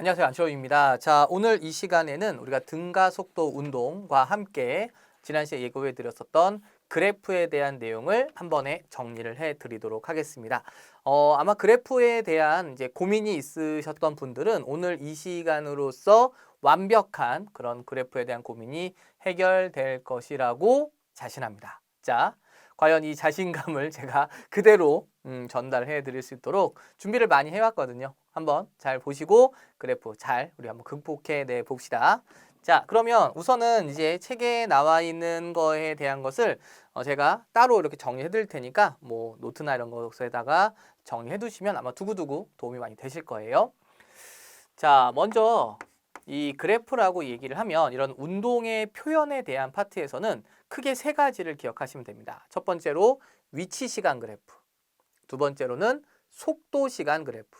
안녕하세요. 안철호입니다. 자, 오늘 이 시간에는 우리가 등가 속도 운동과 함께 지난 시간에 예고해 드렸었던 그래프에 대한 내용을 한 번에 정리를 해 드리도록 하겠습니다. 아마 그래프에 대한 이제 고민이 있으셨던 분들은 오늘 이 시간으로서 완벽한 그런 그래프에 대한 고민이 해결될 것이라고 자신합니다. 자, 과연 이 자신감을 제가 그대로 전달해 드릴 수 있도록 준비를 많이 해왔거든요. 한번 잘 보시고 그래프 잘 우리 한번 극복해 내 봅시다. 자, 그러면 우선은 이제 책에 나와 있는 거에 대한 것을 제가 따로 이렇게 정리해 드릴 테니까 뭐 노트나 이런 것에다가 정리해 두시면 아마 두고두고 도움이 많이 되실 거예요. 자, 먼저 이 그래프라고 얘기를 하면 이런 운동의 표현에 대한 파트에서는 크게 세 가지를 기억하시면 됩니다. 첫 번째로 위치 시간 그래프, 두 번째로는 속도 시간 그래프,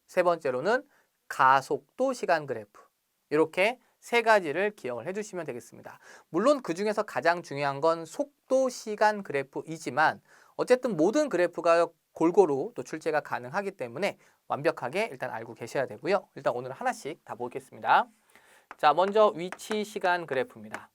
세 번째로는 가속도 시간 그래프. 이렇게 세 가지를 기억을 해주시면 되겠습니다. 물론 그 중에서 가장 중요한 건 속도 시간 그래프이지만 어쨌든 모든 그래프가 골고루 또 출제가 가능하기 때문에 완벽하게 일단 알고 계셔야 되고요. 일단 오늘 하나씩 다 보겠습니다. 자, 먼저 위치 시간 그래프입니다.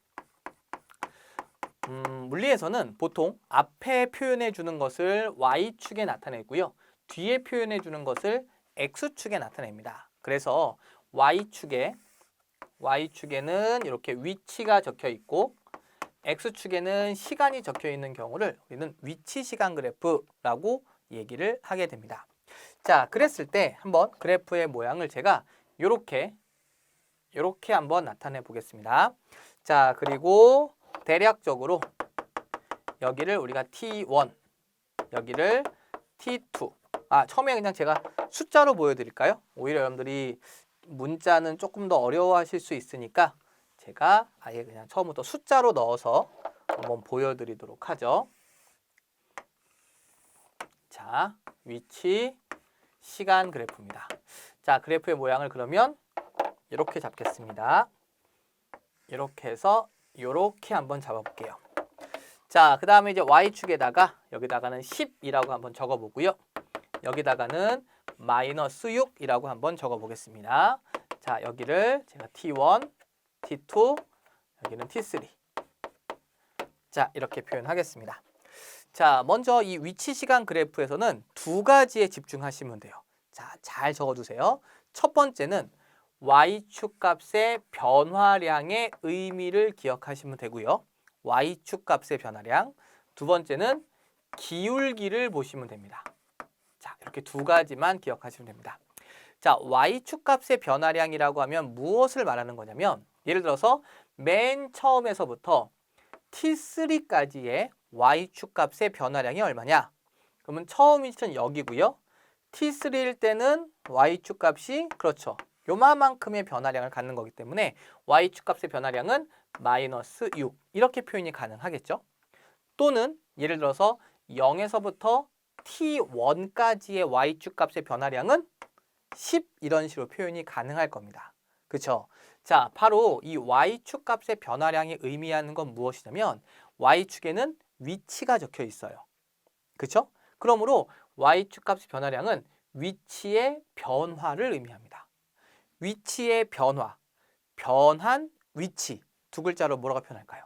물리에서는 보통 앞에 표현해 주는 것을 Y축에 나타내고요. 뒤에 표현해 주는 것을 X축에 나타냅니다. 그래서 Y축에는 이렇게 위치가 적혀 있고 X축에는 시간이 적혀 있는 경우를 우리는 위치 시간 그래프라고 얘기를 하게 됩니다. 자, 그랬을 때 한번 그래프의 모양을 제가 이렇게 한번 나타내 보겠습니다. 자, 그리고 대략적으로 여기를 우리가 T1, 여기를 T2. 처음에 그냥 제가 숫자로 보여드릴까요? 오히려 여러분들이 문자는 조금 더 어려워하실 수 있으니까 제가 아예 그냥 처음부터 숫자로 넣어서 한번 보여드리도록 하죠. 자, 위치, 시간 그래프입니다. 자, 그래프의 모양을 그러면 이렇게 잡겠습니다. 이렇게 해서 이렇게 한번 잡아볼게요. 자, 그 다음에 이제 Y축에다가 여기다가는 10이라고 한번 적어보고요. 여기다가는 마이너스 6이라고 한번 적어보겠습니다. 자, 여기를 제가 T1, T2, 여기는 T3. 자, 이렇게 표현하겠습니다. 자, 먼저 이 위치 시간 그래프에서는 두 가지에 집중하시면 돼요. 자, 잘 적어두세요. 첫 번째는 Y축 값의 변화량의 의미를 기억하시면 되고요. Y축 값의 변화량. 두 번째는 기울기를 보시면 됩니다. 자, 이렇게 두 가지만 기억하시면 됩니다. 자, Y축 값의 변화량이라고 하면 무엇을 말하는 거냐면 예를 들어서 맨 처음에서부터 T3까지의 Y축 값의 변화량이 얼마냐? 그러면 처음 위치는 여기고요. T3일 때는 Y축 값이 그렇죠. 요만큼의 변화량을 갖는 거기 때문에 Y축 값의 변화량은 마이너스 6 이렇게 표현이 가능하겠죠. 또는 예를 들어서 0에서부터 T1까지의 Y축 값의 변화량은 10 이런 식으로 표현이 가능할 겁니다. 그렇죠? 자, 바로 이 Y축 값의 변화량이 의미하는 건 무엇이냐면 Y축에는 위치가 적혀 있어요. 그렇죠? 그러므로 Y축 값의 변화량은 위치의 변화를 의미합니다. 위치의 변화, 변한 위치 두 글자로 뭐라고 표현할까요?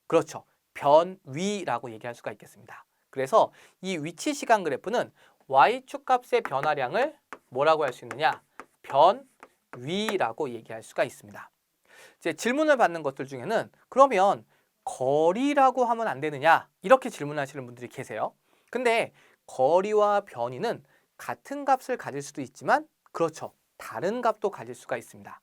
그렇죠. 변위라고 얘기할 수가 있겠습니다. 그래서 이 위치 시간 그래프는 Y축 값의 변화량을 뭐라고 할 수 있느냐? 변위라고 얘기할 수가 있습니다. 이제 질문을 받는 것들 중에는 그러면 거리라고 하면 안 되느냐? 이렇게 질문하시는 분들이 계세요. 근데 거리와 변위는 같은 값을 가질 수도 있지만 그렇죠. 다른 값도 가질 수가 있습니다.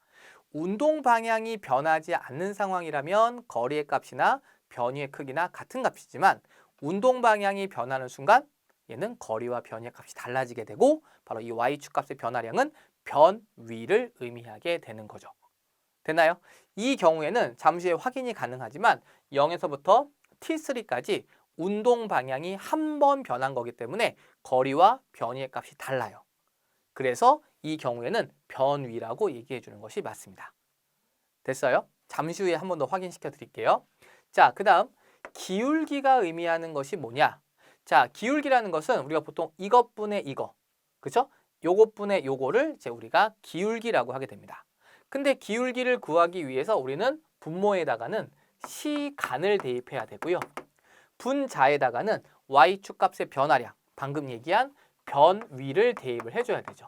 운동 방향이 변하지 않는 상황이라면 거리의 값이나 변위의 크기나 같은 값이지만 운동 방향이 변하는 순간 얘는 거리와 변위의 값이 달라지게 되고 바로 이 Y축 값의 변화량은 변위를 의미하게 되는 거죠. 됐나요? 이 경우에는 잠시 후에 확인이 가능하지만 0에서부터 T3까지 운동 방향이 한 번 변한 거기 때문에 거리와 변위의 값이 달라요. 그래서 이 경우에는 변위라고 얘기해 주는 것이 맞습니다. 됐어요? 잠시 후에 한 번 더 확인시켜 드릴게요. 자, 그 다음 기울기가 의미하는 것이 뭐냐? 자, 기울기라는 것은 우리가 보통 이것분의 이거, 그렇죠? 요것분의 요거를 이제 우리가 기울기라고 하게 됩니다. 근데 기울기를 구하기 위해서 우리는 분모에다가는 시간을 대입해야 되고요. 분자에다가는 y축 값의 변화량, 방금 얘기한 변위를 대입을 해줘야 되죠.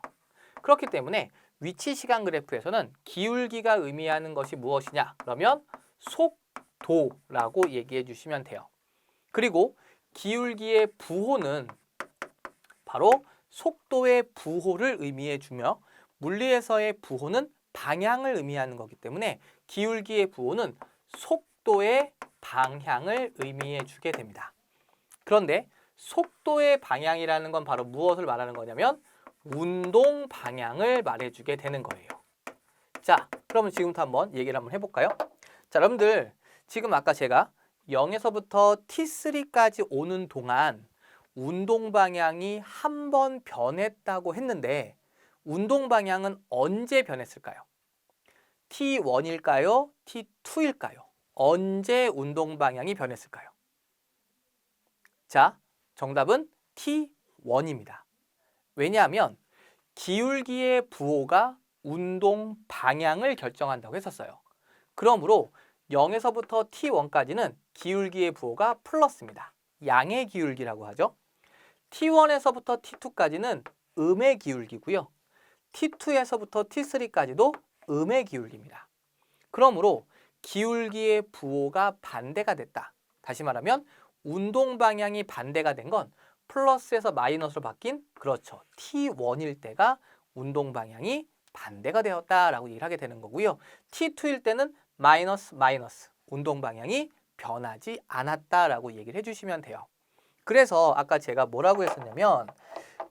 그렇기 때문에 위치 시간 그래프에서는 기울기가 의미하는 것이 무엇이냐? 그러면 속도라고 얘기해 주시면 돼요. 그리고 기울기의 부호는 바로 속도의 부호를 의미해 주며 물리에서의 부호는 방향을 의미하는 거기 때문에 기울기의 부호는 속도의 방향을 의미해 주게 됩니다. 그런데 속도의 방향이라는 건 바로 무엇을 말하는 거냐면 운동 방향을 말해주게 되는 거예요. 자, 그러면 지금부터 한번 얘기를 한번 해볼까요? 자, 여러분들 지금 아까 제가 0에서부터 T3까지 오는 동안 운동 방향이 한 번 변했다고 했는데 운동 방향은 언제 변했을까요? T1일까요? T2일까요? 언제 운동 방향이 변했을까요? 자, 정답은 T1입니다. 왜냐하면 기울기의 부호가 운동 방향을 결정한다고 했었어요. 그러므로 0에서부터 T1까지는 기울기의 부호가 플러스입니다. 양의 기울기라고 하죠. T1에서부터 T2까지는 음의 기울기고요. T2에서부터 T3까지도 음의 기울기입니다. 그러므로 기울기의 부호가 반대가 됐다. 다시 말하면 운동 방향이 반대가 된 건 플러스에서 마이너스로 바뀐 그렇죠. T1일 때가 운동 방향이 반대가 되었다라고 얘기를 하게 되는 거고요. T2일 때는 마이너스 운동 방향이 변하지 않았다라고 얘기를 해주시면 돼요. 그래서 아까 제가 뭐라고 했었냐면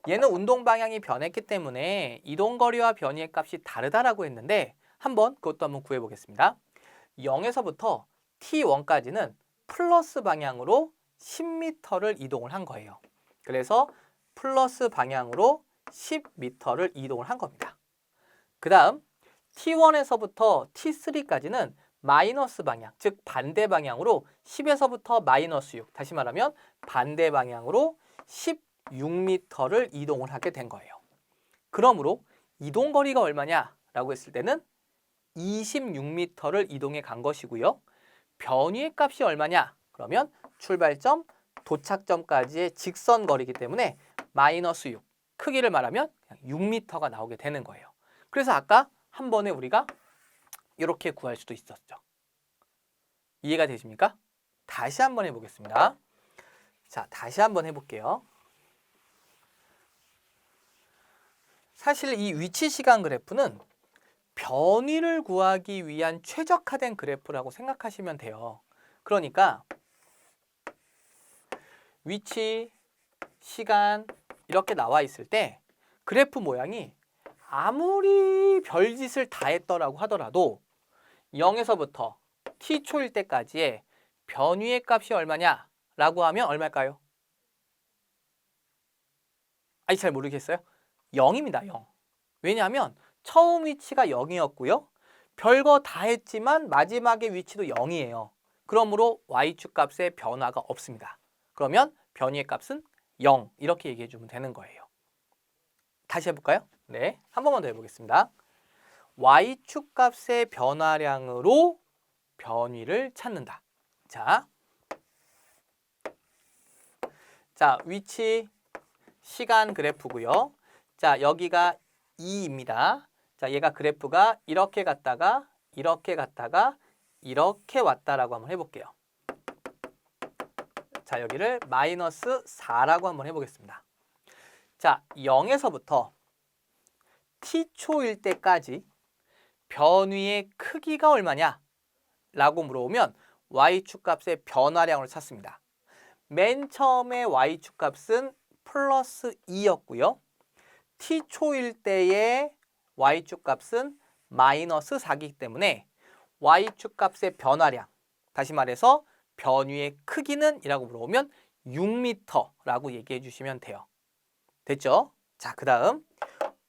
얘는 운동 방향이 변했기 때문에 이동거리와 변위의 값이 다르다라고 했는데 그것도 한번 구해보겠습니다. 0에서부터 T1까지는 플러스 방향으로 10m를 이동을 한 거예요. 그래서 플러스 방향으로 10m를 이동을 한 겁니다. 그 다음 T1에서부터 T3까지는 마이너스 방향, 즉 반대 방향으로 10에서부터 마이너스 6, 다시 말하면 반대 방향으로 16m를 이동을 하게 된 거예요. 그러므로 이동거리가 얼마냐라고 했을 때는 26m를 이동해 간 것이고요. 변위의 값이 얼마냐? 그러면 출발점, 도착점까지의 직선 거리이기 때문에 마이너스 6, 크기를 말하면 6m가 나오게 되는 거예요. 그래서 아까 한 번에 우리가 이렇게 구할 수도 있었죠. 이해가 되십니까? 다시 한번 해보겠습니다. 자, 다시 한번 해볼게요. 사실 이 위치 시간 그래프는 변위를 구하기 위한 최적화된 그래프라고 생각하시면 돼요. 그러니까 위치, 시간 이렇게 나와 있을 때 그래프 모양이 아무리 별짓을 다 했더라고 하더라도 0에서부터 t초일 때까지의 변위의 값이 얼마냐라고 하면 얼마일까요? 아니 잘 모르겠어요? 0입니다. 0. 왜냐하면 처음 위치가 0이었고요. 별거 다 했지만 마지막의 위치도 0이에요. 그러므로 y축 값의 변화가 없습니다. 그러면 변위의 값은 0 이렇게 얘기해 주면 되는 거예요. 다시 해볼까요? 네, 한 번만 더 해보겠습니다. y축 값의 변화량으로 변위를 찾는다. 자, 위치, 시간 그래프고요. 자, 여기가 2입니다. 자, 얘가 그래프가 이렇게 갔다가 이렇게 갔다가 이렇게 왔다라고 한번 해볼게요. 자, 여기를 마이너스 4라고 한번 해보겠습니다. 자, 0에서부터 t초일 때까지 변위의 크기가 얼마냐? 라고 물어보면 y축 값의 변화량을 찾습니다. 맨 처음에 y축 값은 플러스 2였고요. t초일 때의 y축 값은 마이너스 4이기 때문에 y축 값의 변화량, 다시 말해서 변위의 크기는 이라고 물어보면 6m라고 얘기해 주시면 돼요. 됐죠? 자, 그 다음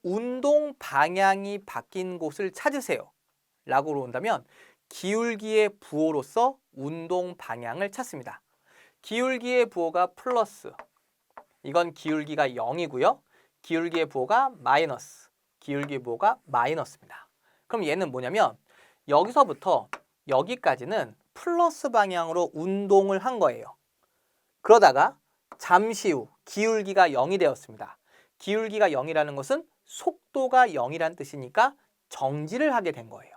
운동 방향이 바뀐 곳을 찾으세요 라고 물어본다면 기울기의 부호로서 운동 방향을 찾습니다. 기울기의 부호가 플러스, 이건 기울기가 0이고요. 기울기의 부호가 마이너스, 기울기의 부호가 마이너스입니다. 그럼 얘는 뭐냐면 여기서부터 여기까지는 플러스 방향으로 운동을 한 거예요. 그러다가 잠시 후 기울기가 0이 되었습니다. 기울기가 0이라는 것은 속도가 0이란 뜻이니까 정지를 하게 된 거예요.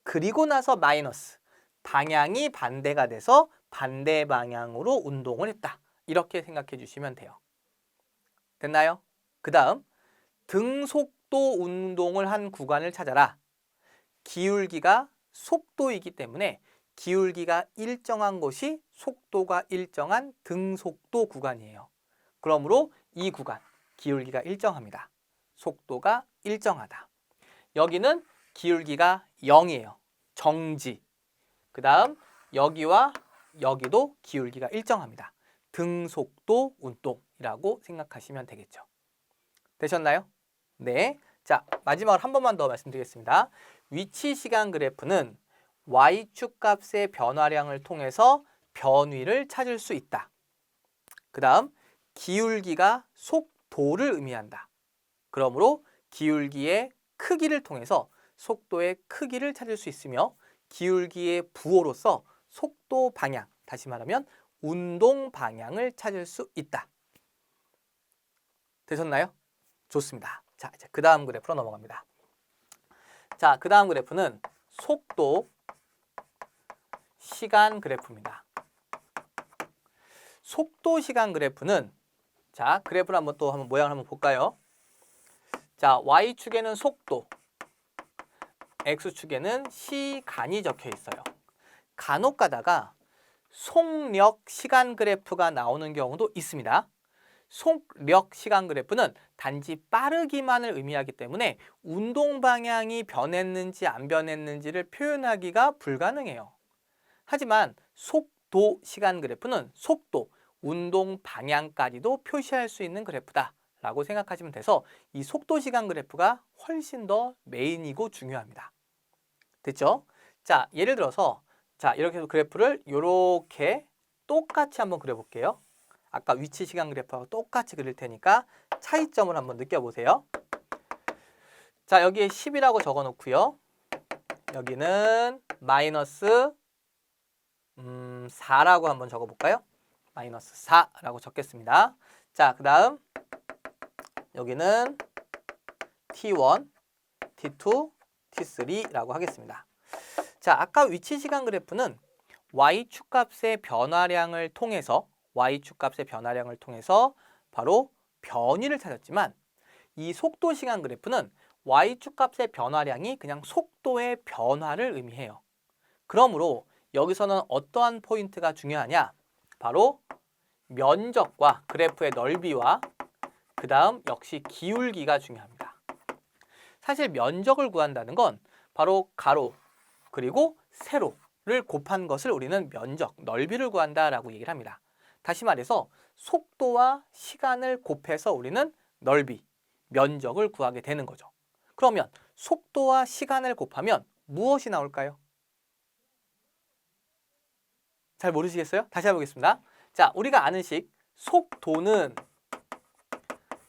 그리고 나서 마이너스, 방향이 반대가 돼서 반대 방향으로 운동을 했다. 이렇게 생각해 주시면 돼요. 됐나요? 그 다음 등속도 운동을 한 구간을 찾아라. 기울기가 속도이기 때문에 기울기가 일정한 곳이 속도가 일정한 등속도 구간이에요. 그러므로 이 구간, 기울기가 일정합니다. 속도가 일정하다. 여기는 기울기가 0이에요. 정지. 그 다음 여기와 여기도 기울기가 일정합니다. 등속도 운동이라고 생각하시면 되겠죠. 되셨나요? 네. 자, 마지막으로 한 번만 더 말씀드리겠습니다. 위치 시간 그래프는 y축 값의 변화량을 통해서 변위를 찾을 수 있다. 그 다음 기울기가 속도를 의미한다. 그러므로 기울기의 크기를 통해서 속도의 크기를 찾을 수 있으며 기울기의 부호로서 속도 방향, 다시 말하면 운동 방향을 찾을 수 있다. 되셨나요? 좋습니다. 자, 이제 그 다음 그래프로 넘어갑니다. 자, 그 다음 그래프는 속도 시간 그래프입니다. 속도 시간 그래프는 자, 그래프를 한번 모양을 한번 볼까요? 자, Y축에는 속도, X축에는 시간이 적혀 있어요. 간혹 가다가 속력 시간 그래프가 나오는 경우도 있습니다. 속력 시간 그래프는 단지 빠르기만을 의미하기 때문에 운동 방향이 변했는지 안 변했는지를 표현하기가 불가능해요. 하지만 속도 시간 그래프는 속도, 운동 방향까지도 표시할 수 있는 그래프다 라고 생각하시면 돼서 이 속도 시간 그래프가 훨씬 더 메인이고 중요합니다. 됐죠? 자, 예를 들어서 자, 이렇게 해서 그래프를 이렇게 똑같이 한번 그려볼게요. 아까 위치 시간 그래프하고 똑같이 그릴 테니까 차이점을 한번 느껴보세요. 자, 여기에 10이라고 적어 놓고요. 여기는 마이너스 4라고 한번 적어볼까요? 마이너스 4라고 적겠습니다. 자, 그 다음 여기는 T1, T2, T3라고 하겠습니다. 자, 아까 위치 시간 그래프는 Y축 값의 변화량을 통해서 바로 변위를 찾았지만 이 속도 시간 그래프는 Y축 값의 변화량이 그냥 속도의 변화를 의미해요. 그러므로 여기서는 어떠한 포인트가 중요하냐? 바로 면적과 그래프의 넓이와 그 다음 역시 기울기가 중요합니다. 사실 면적을 구한다는 건 바로 가로 그리고 세로를 곱한 것을 우리는 면적, 넓이를 구한다라고 얘기를 합니다. 다시 말해서 속도와 시간을 곱해서 우리는 넓이, 면적을 구하게 되는 거죠. 그러면 속도와 시간을 곱하면 무엇이 나올까요? 잘 모르시겠어요? 다시 해보겠습니다. 자, 우리가 아는 식 속도는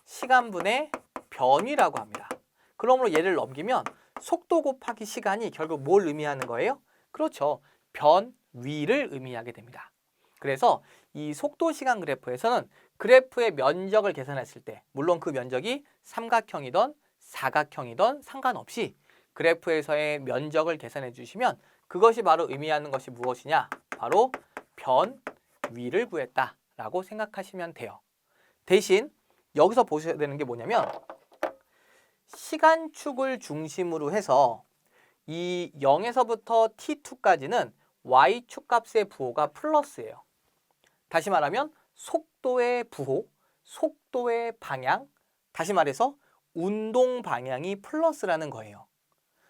시간분의 변위라고 합니다. 그러므로 얘를 넘기면 속도 곱하기 시간이 결국 뭘 의미하는 거예요? 그렇죠. 변위를 의미하게 됩니다. 그래서 이 속도 시간 그래프에서는 그래프의 면적을 계산했을 때 물론 그 면적이 삼각형이든 사각형이든 상관없이 그래프에서의 면적을 계산해 주시면 그것이 바로 의미하는 것이 무엇이냐? 바로 변위를 구했다라고 생각하시면 돼요. 대신 여기서 보셔야 되는 게 뭐냐면 시간축을 중심으로 해서 이 0에서부터 t2까지는 y축 값의 부호가 플러스예요. 다시 말하면 속도의 부호, 속도의 방향, 다시 말해서 운동 방향이 플러스라는 거예요.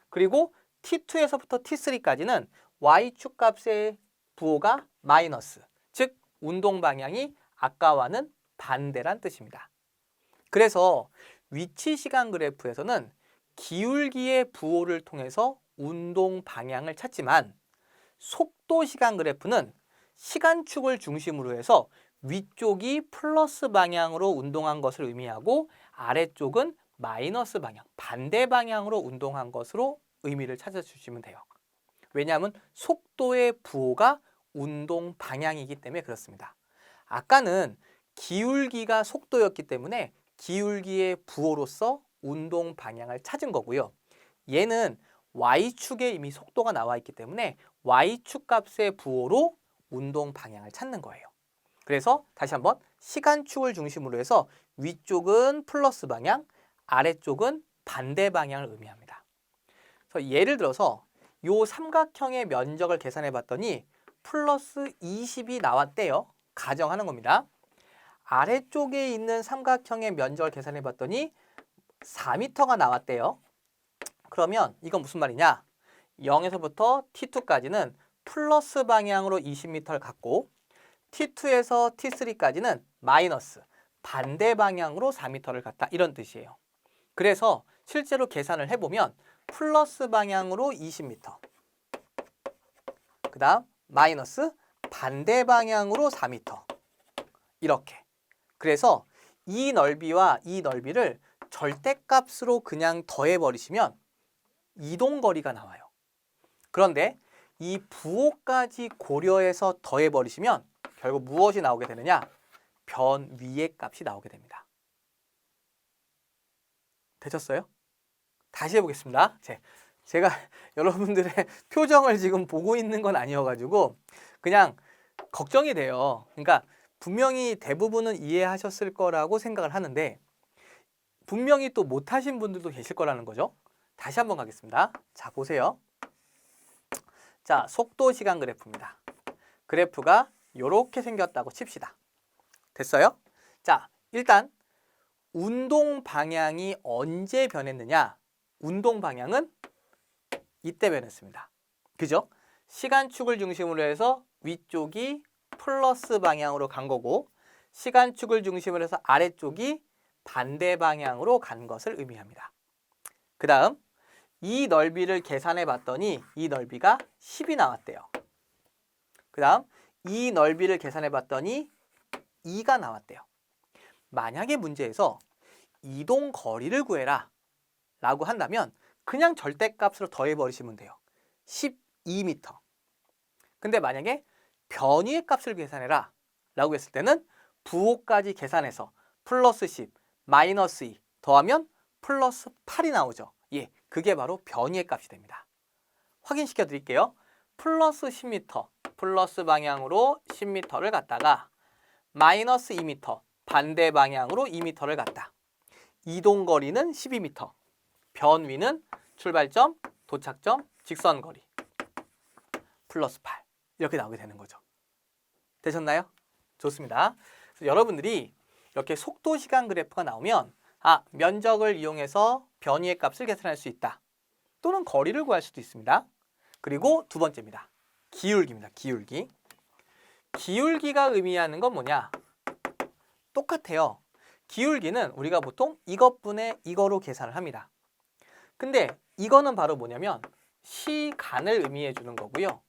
그리고 t2에서부터 t3까지는 y축 값의 부호가 마이너스, 즉 운동 방향이 아까와는 반대란 뜻입니다. 그래서 위치 시간 그래프에서는 기울기의 부호를 통해서 운동 방향을 찾지만 속도 시간 그래프는 시간축을 중심으로 해서 위쪽이 플러스 방향으로 운동한 것을 의미하고 아래쪽은 마이너스 방향, 반대 방향으로 운동한 것으로 의미를 찾아주시면 돼요. 왜냐하면 속도의 부호가 운동 방향이기 때문에 그렇습니다. 아까는 기울기가 속도였기 때문에 기울기의 부호로서 운동 방향을 찾은 거고요. 얘는 Y축에 이미 속도가 나와 있기 때문에 Y축 값의 부호로 운동 방향을 찾는 거예요. 그래서 다시 한번 시간축을 중심으로 해서 위쪽은 플러스 방향, 아래쪽은 반대 방향을 의미합니다. 그래서 예를 들어서 이 삼각형의 면적을 계산해 봤더니 플러스 20이 나왔대요. 가정하는 겁니다. 아래쪽에 있는 삼각형의 면적을 계산해 봤더니 4m가 나왔대요. 그러면 이건 무슨 말이냐? 0에서부터 T2까지는 플러스 방향으로 20m를 갖고 T2에서 T3까지는 마이너스 반대 방향으로 4m를 갖다 이런 뜻이에요. 그래서 실제로 계산을 해보면 플러스 방향으로 20m 그 다음 마이너스 반대 방향으로 4m 이렇게. 그래서 이 넓이와 이 넓이를 절대값으로 그냥 더해버리시면 이동거리가 나와요. 그런데 이 부호까지 고려해서 더해버리시면 결국 무엇이 나오게 되느냐? 변 위의 값이 나오게 됩니다. 되셨어요? 다시 해보겠습니다. 제가 여러분들의 표정을 지금 보고 있는 건 아니어가지고 그냥 걱정이 돼요. 그러니까 분명히 대부분은 이해하셨을 거라고 생각을 하는데 분명히 또 못하신 분들도 계실 거라는 거죠. 다시 한번 가겠습니다. 자, 보세요. 자, 속도 시간 그래프입니다. 그래프가 이렇게 생겼다고 칩시다. 됐어요? 자, 일단 운동 방향이 언제 변했느냐? 운동 방향은 이때 변했습니다. 그죠? 시간축을 중심으로 해서 위쪽이 플러스 방향으로 간 거고 시간축을 중심으로 해서 아래쪽이 반대 방향으로 간 것을 의미합니다. 그 다음 이 넓이를 계산해 봤더니 이 넓이가 10이 나왔대요. 그 다음 이 넓이를 계산해 봤더니 2가 나왔대요. 만약에 문제에서 이동 거리를 구해라 라고 한다면 그냥 절대값으로 더해버리시면 돼요. 12m. 근데 만약에 변위의 값을 계산해라 라고 했을 때는 부호까지 계산해서 플러스 10, 마이너스 2 더하면 플러스 8이 나오죠. 예, 그게 바로 변위의 값이 됩니다. 확인시켜 드릴게요. 플러스 10m, 플러스 방향으로 10m를 갖다가 마이너스 2m, 반대 방향으로 2m를 갖다. 이동거리는 12m, 변위는 출발점, 도착점, 직선거리 플러스 8 이렇게 나오게 되는 거죠. 되셨나요? 좋습니다. 그래서 여러분들이 이렇게 속도 시간 그래프가 나오면 면적을 이용해서 변위의 값을 계산할 수 있다. 또는 거리를 구할 수도 있습니다. 그리고 두 번째입니다. 기울기입니다. 기울기. 기울기가 의미하는 건 뭐냐? 똑같아요. 기울기는 우리가 보통 이것분의 이거로 계산을 합니다. 근데 이거는 바로 뭐냐면 시간을 의미해 주는 거고요.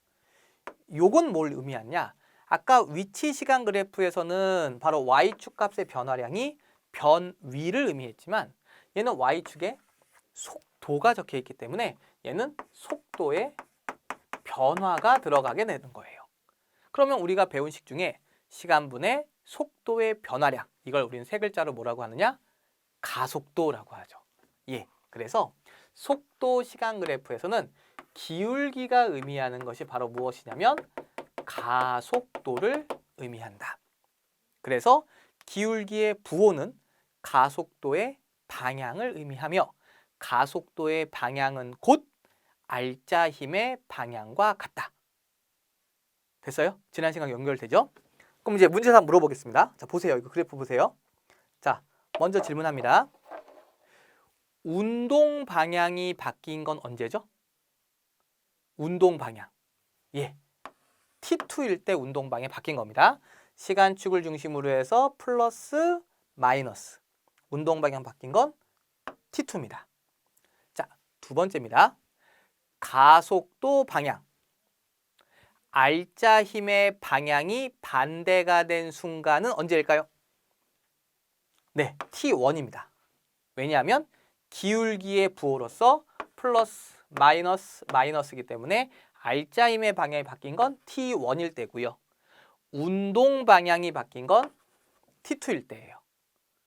요건 뭘 의미하냐? 아까 위치 시간 그래프에서는 바로 Y축 값의 변화량이 변위를 의미했지만 얘는 Y축에 속도가 적혀 있기 때문에 얘는 속도의 변화가 들어가게 되는 거예요. 그러면 우리가 배운 식 중에 시간분의 속도의 변화량 이걸 우리는 세 글자로 뭐라고 하느냐? 가속도라고 하죠. 예, 그래서 속도 시간 그래프에서는 기울기가 의미하는 것이 바로 무엇이냐면 가속도를 의미한다. 그래서 기울기의 부호는 가속도의 방향을 의미하며 가속도의 방향은 곧 알짜 힘의 방향과 같다. 됐어요? 지난 시간 연결되죠? 그럼 이제 문제상 물어보겠습니다. 자, 보세요. 이거 그래프 보세요. 자, 먼저 질문합니다. 운동 방향이 바뀐 건 언제죠? 운동 방향. 예. T2일 때 운동 방향이 바뀐 겁니다. 시간축을 중심으로 해서 플러스 마이너스. 운동 방향 바뀐 건 T2입니다. 자, 두 번째입니다. 가속도 방향. 알짜 힘의 방향이 반대가 된 순간은 언제일까요? 네, T1입니다. 왜냐하면 기울기의 부호로서 플러스, 마이너스, 마이너스이기 때문에 알짜임의 방향이 바뀐 건 T1일 때고요. 운동 방향이 바뀐 건 T2일 때예요.